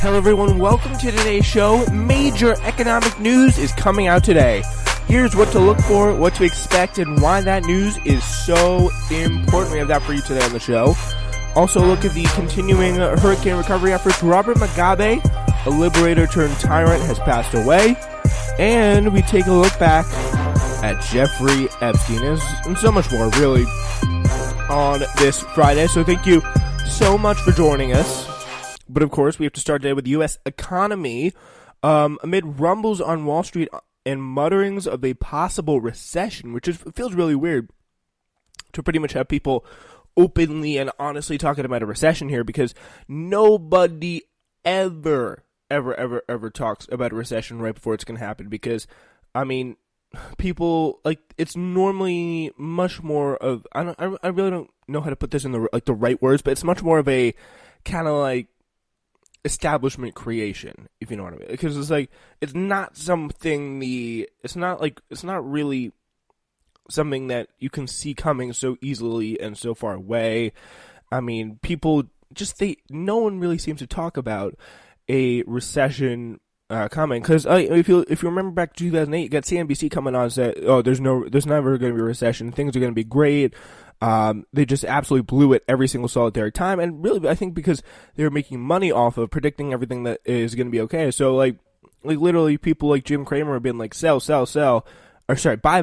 Hello everyone, welcome to today's show. Major economic news is coming out today. Here's what to look for, what to expect, and why that news is so important. We have that for you today on the show. Also look at the continuing hurricane recovery efforts. Robert Mugabe, a liberator turned tyrant, has passed away. And we take a look back at Jeffrey Epstein and so much more, really, on this Friday. So thank you so much for joining us. But of course, we have to start today with the U.S. economy. Amid rumbles on Wall Street and mutterings of a possible recession, which feels really weird to pretty much have people openly and honestly talking about a recession here, because nobody ever talks about a recession right before it's going to happen. Because, I mean, people, like, it's normally much more of, I really don't know how to put this in the right words, but it's much more of a kind of like establishment creation, if you know what I mean. Because it's like, it's not really something that you can see coming so easily and so far away. I mean, no one really seems to talk about a recession coming, because if you remember back to 2008, you got CNBC coming on and said, "Oh, there's never going to be a recession. Things are going to be great." They just absolutely blew it every single solitary time, and really, I think because they were making money off of predicting everything that is going to be okay. So, like literally, people like Jim Cramer have been like, sell, or sorry, buy,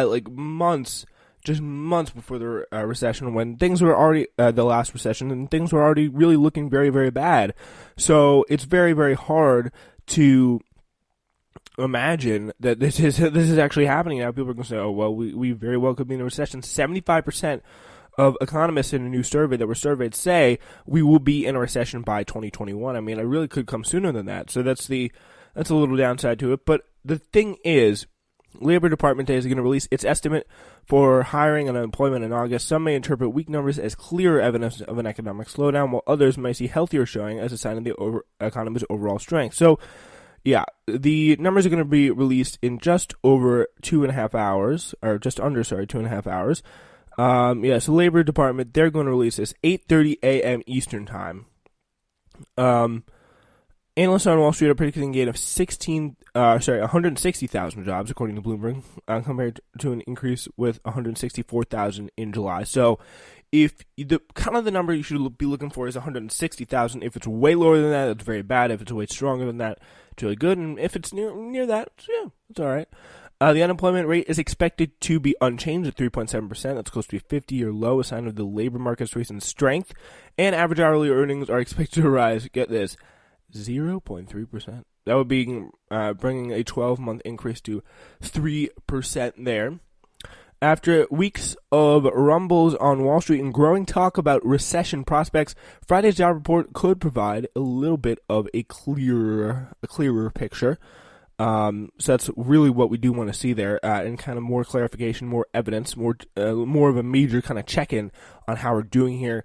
like months before the recession, when things were already the last recession, and things were already really looking very, very bad. So it's very, very hard to imagine that this is actually happening now. People are going to say, "Oh, well, we very well could be in a recession." 75% of economists in a new survey that were surveyed say we will be in a recession by 2021. I mean, it really could come sooner than that. So that's a little downside to it. But the thing is, Labor Department today is going to release its estimate for hiring and unemployment in August. Some may interpret weak numbers as clearer evidence of an economic slowdown, while others may see healthier showing as a sign of the economy's overall strength. So, yeah, the numbers are going to be released in just over 2.5 hours, or just under, 2.5 hours. So Labor Department, they're going to release this 8:30 a.m. Eastern Time. Analysts on Wall Street are predicting a gain of 160,000 jobs, according to Bloomberg, compared to an increase with 164,000 in July. So, if the number you should be looking for is 160,000, if it's way lower than that, it's very bad. If it's way stronger than that, it's really good. And if it's near that, yeah, it's all right. The unemployment rate is expected to be unchanged at 3.7%. That's close to a 50-year low, a sign of the labor market's recent strength. And average hourly earnings are expected to rise, get this, 0.3%. That would be bringing a 12-month increase to 3% there. After weeks of rumbles on Wall Street and growing talk about recession prospects, Friday's job report could provide a little bit of a clearer picture. So that's really what we do want to see there, and kind of more clarification, more evidence, more of a major kind of check-in on how we're doing here.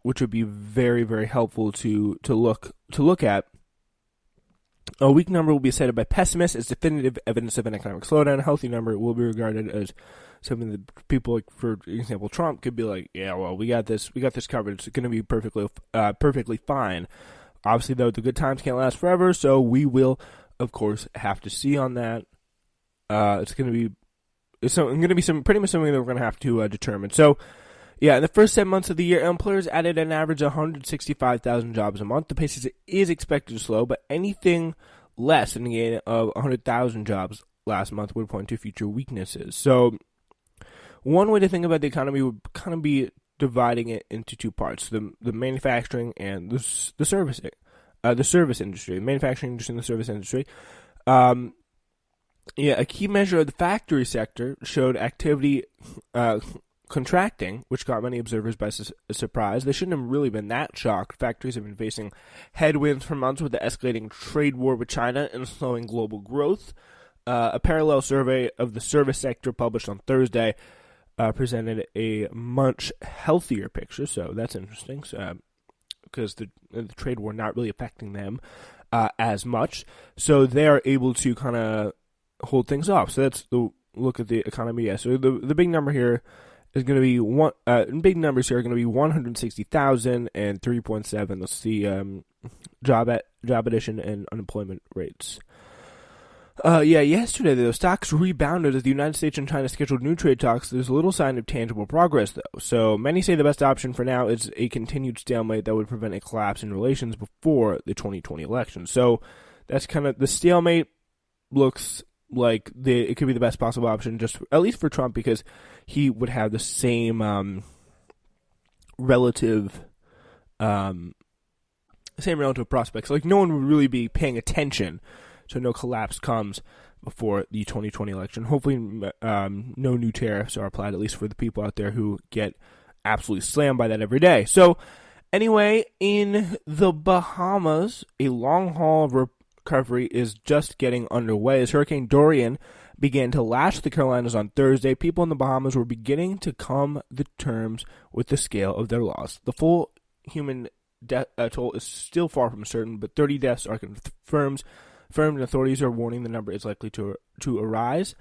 Which would be very, very helpful to look at. A weak number will be cited by pessimists as definitive evidence of an economic slowdown. A healthy number will be regarded as something that people, like, for example, Trump could be like, "Yeah, well, we got this covered. It's going to be perfectly fine." Obviously, though, the good times can't last forever, so we will, of course, have to see on that. It's going to be pretty much something that we're going to have to determine. So. Yeah, in the first 7 months of the year, employers added an average of 165,000 jobs a month. The pace is expected to slow, but anything less than a gain of 100,000 jobs last month would point to future weaknesses. So, one way to think about the economy would kind of be dividing it into two parts: the manufacturing and the service industry, the manufacturing industry and the service industry. A key measure of the factory sector showed activity contracting, which caught many observers by surprise. They shouldn't have really been that shocked. Factories have been facing headwinds for months with the escalating trade war with China and slowing global growth. A parallel survey of the service sector published on Thursday presented a much healthier picture, so that's interesting, because the trade war not really affecting them as much, so they're able to kind of hold things off. So that's the look at the economy. Yeah, so the big number here is going to be big numbers here are going to be 160,000 and 3.7. Let's see. job addition and unemployment rates. Yesterday the stocks rebounded as the United States and China scheduled new trade talks. There's little sign of tangible progress, though. So many say the best option for now is a continued stalemate that would prevent a collapse in relations before the 2020 election. So that's kind of the stalemate. Looks like it could be the best possible option, just at least for Trump, because he would have the same relative prospects. Like, no one would really be paying attention, so no collapse comes before the 2020 election. Hopefully, no new tariffs are applied, at least for the people out there who get absolutely slammed by that every day. So, anyway, in the Bahamas, a long haul recovery is just getting underway. As Hurricane Dorian began to lash the Carolinas on Thursday, people in the Bahamas were beginning to come to terms with the scale of their loss. The full human death toll is still far from certain, but 30 deaths are confirmed, and authorities are warning the number is likely to arise.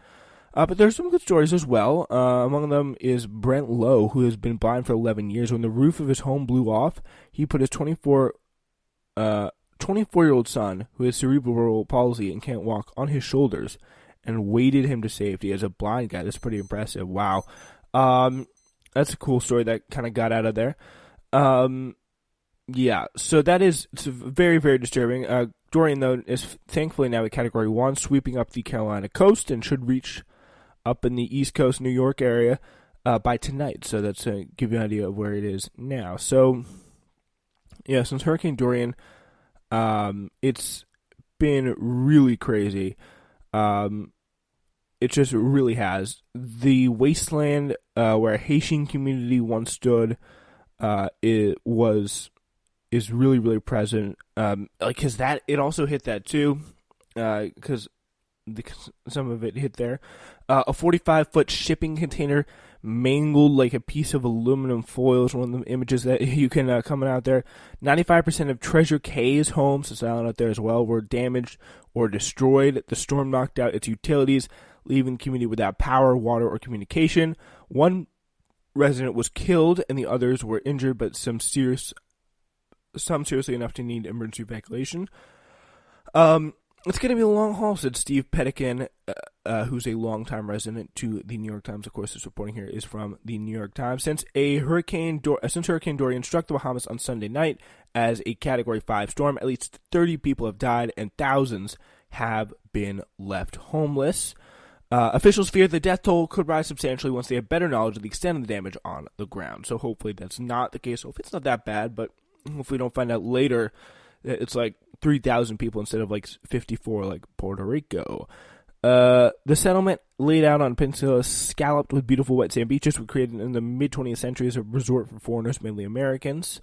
But there's some good stories as well. Among them is Brent Lowe, who has been blind for 11 years. When the roof of his home blew off, he put his 24-year-old son, who has cerebral palsy and can't walk, on his shoulders and waded him to safety. As a blind guy, that's pretty impressive. Wow. That's a cool story that kind of got out of there. So it's very, very disturbing. Dorian, though, is thankfully now a Category 1, sweeping up the Carolina coast and should reach up in the East Coast, New York area by tonight. So that's to give you an idea of where it is now. So, since Hurricane Dorian, it's been really crazy. It just really has. The wasteland where a Haitian community once stood is really, really present. Because it also hit that too, because some of it hit there. A 45-foot shipping container mangled like a piece of aluminum foil is one of the images that you can coming out there. 95% of Treasure K's homes, it's out there as well, were damaged or destroyed. The storm knocked out its utilities, leaving the community without power, water, or communication. One resident was killed and the others were injured, but some seriously enough to need emergency evacuation. It's going to be a long haul, said Steve Pedican, who's a longtime resident to the New York Times. Of course, this reporting here is from the New York Times. Since Hurricane Dorian struck the Bahamas on Sunday night as a Category 5 storm, at least 30 people have died and thousands have been left homeless. Officials fear the death toll could rise substantially once they have better knowledge of the extent of the damage on the ground. So hopefully that's not the case. Hopefully it's not that bad, but if we don't find out later that it's like 3,000 people instead of like 54 like Puerto Rico. The settlement laid out on peninsula scalloped with beautiful wet sand beaches were created in the mid-20th century as a resort for foreigners, mainly Americans.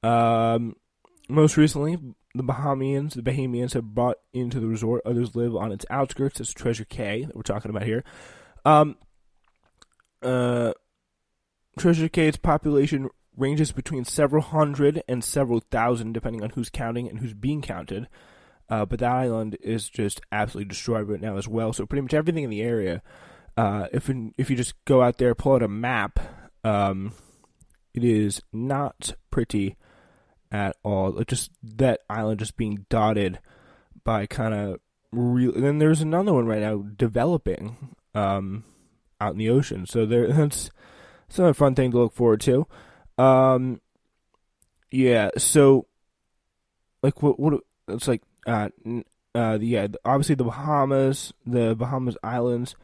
Most recently, the Bahamians have brought into the resort. Others live on its outskirts. It's Treasure K that we're talking about here. Treasure K's population ranges between several hundred and several thousand, depending on who's counting and who's being counted. But the island is just absolutely destroyed right now as well. So pretty much everything in the area, if you just go out there, pull out a map, it is not pretty at all. It just that island just being dotted by kind of real. And then there's another one right now developing out in the ocean. So that's another fun thing to look forward to. So like what it's like. Obviously the Bahamas Islands,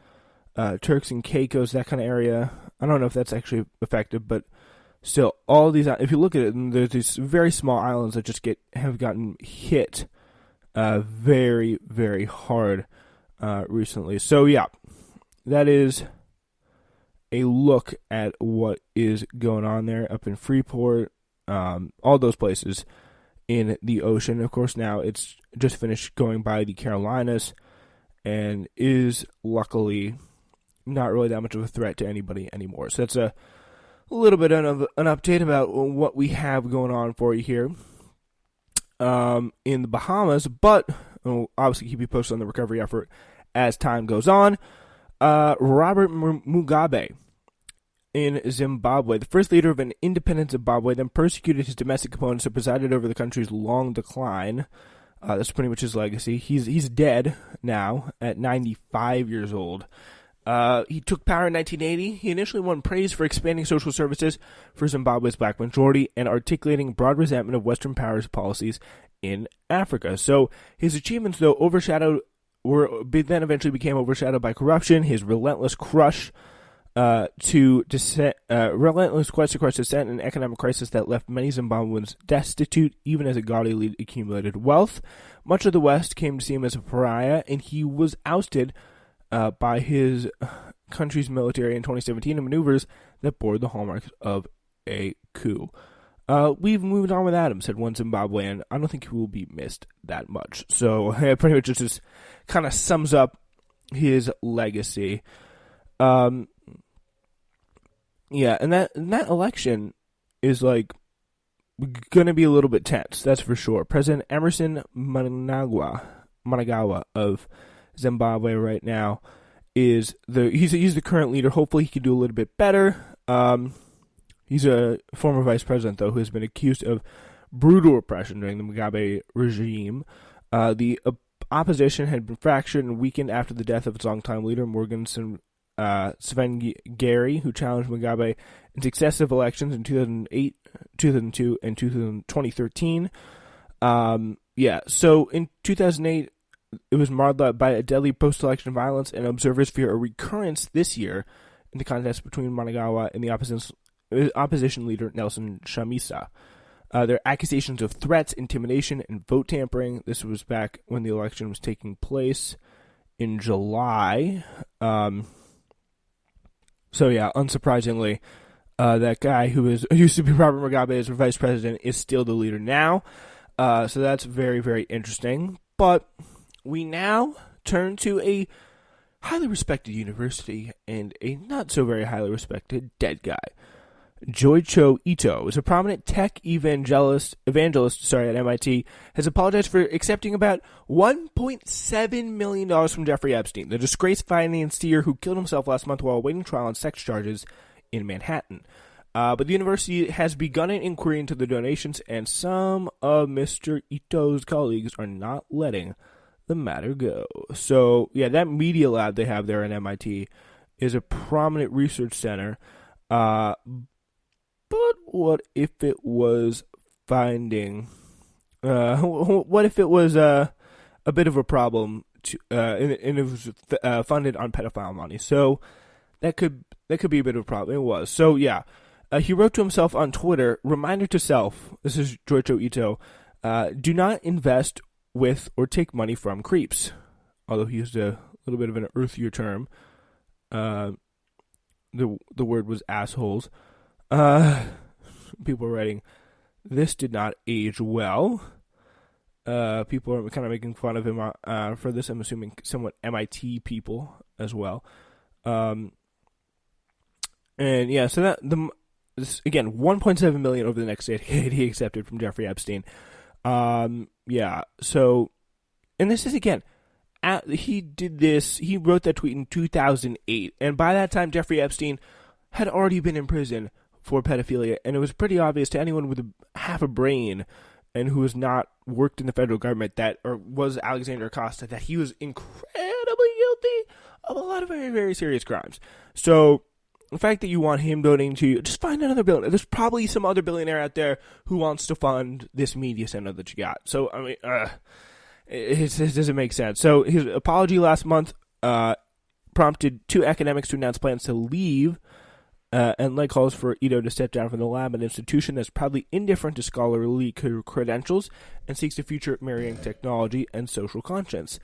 Turks and Caicos, that kind of area. I don't know if that's actually effective, but still, all these. If you look at it, there's these very small islands that just have gotten hit, very, very hard, recently. So yeah, that is a look at what is going on there up in Freeport, all those places in the ocean. Of course, now it's just finished going by the Carolinas and is luckily not really that much of a threat to anybody anymore. So that's a little bit of an update about what we have going on for you here in the Bahamas, but we'll obviously keep you posted on the recovery effort as time goes on. Robert Mugabe in Zimbabwe. The first leader of an independent Zimbabwe then persecuted his domestic opponents and presided over the country's long decline. That's pretty much his legacy. He's dead now at 95 years old. He took power in 1980. He initially won praise for expanding social services for Zimbabwe's black majority and articulating broad resentment of Western powers' policies in Africa. So his achievements, though, then eventually became overshadowed by corruption. His relentless quest to crush dissent, and economic crisis that left many Zimbabweans destitute, even as a gaudily accumulated wealth. Much of the West came to see him as a pariah, and he was ousted by his country's military in 2017 in maneuvers that bore the hallmarks of a coup. We've moved on without him, said one Zimbabwean. I don't think he will be missed that much. So pretty much just kind of sums up his legacy. Yeah, and that election is like going to be a little bit tense, that's for sure. President Emerson Mnangagwa of Zimbabwe right now he's the current leader. Hopefully he can do a little bit better. He's a former vice president, though, who has been accused of brutal repression during the Mugabe regime. The opposition had been fractured and weakened after the death of its longtime leader, Morgan Tsvangirai, who challenged Mugabe in successive elections in 2008, 2002, and 2013. So in 2008, it was marred by a deadly post-election violence, and observers fear a recurrence this year in the contest between Mnangagwa and the opposition leader Nelson Chamisa. There are accusations of threats, intimidation, and vote tampering. This was back when the election was taking place in July. Unsurprisingly, that guy who used to be Robert Mugabe as vice president is still the leader now. So that's very, very interesting. But we now turn to a highly respected university and a not so very highly respected dead guy. Joicho Ito is a prominent tech evangelist at MIT, has apologized for accepting about $1.7 million from Jeffrey Epstein, the disgraced financier who killed himself last month while awaiting trial on sex charges in Manhattan. But the university has begun an inquiry into the donations, and some of Mr. Ito's colleagues are not letting the matter go. So, yeah, that media lab they have there at MIT is a prominent research center. But what if it was what if it was a bit of a problem and it was funded on pedophile money? So that could be a bit of a problem. It was. So yeah, he wrote to himself on Twitter, "Reminder to self." This is Joicho Ito. Do not invest with or take money from creeps. Although he used a little bit of an earthier term. The word was assholes. People are writing, "This did not age well." People are kind of making fun of him for this. I'm assuming somewhat MIT people as well. So this, again, $1.7 million over the next decade he accepted from Jeffrey Epstein. So, and this is again, he wrote that tweet in 2008, and by that time Jeffrey Epstein had already been in prison for pedophilia, and it was pretty obvious to anyone with half a brain and who has not worked in the federal government was Alexander Acosta, that he was incredibly guilty of a lot of very, very serious crimes. So the fact that you want him donating to you, just find another billionaire. There's probably some other billionaire out there who wants to fund this media center that you got. So, I mean, it doesn't make sense. So his apology last month prompted two academics to announce plans to leave and led calls for Ito to step down from the lab, an institution that's proudly indifferent to scholarly credentials and seeks a future marrying technology and social conscience.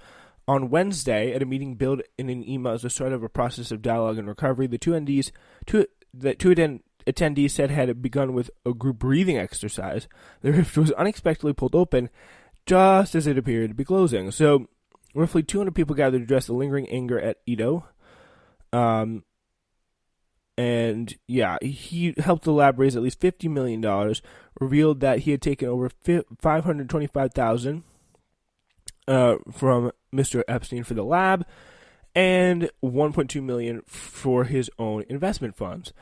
On Wednesday, at a meeting billed in an email as the start of a process of dialogue and recovery, the two attendees said had begun with a group breathing exercise. The rift was unexpectedly pulled open just as it appeared to be closing. So, roughly 200 people gathered to address the lingering anger at Ito. And yeah, he helped the lab raise at least $50 million, revealed that he had taken over $525,000 from Mr. Epstein for the lab, and $1.2 million for his own investment funds.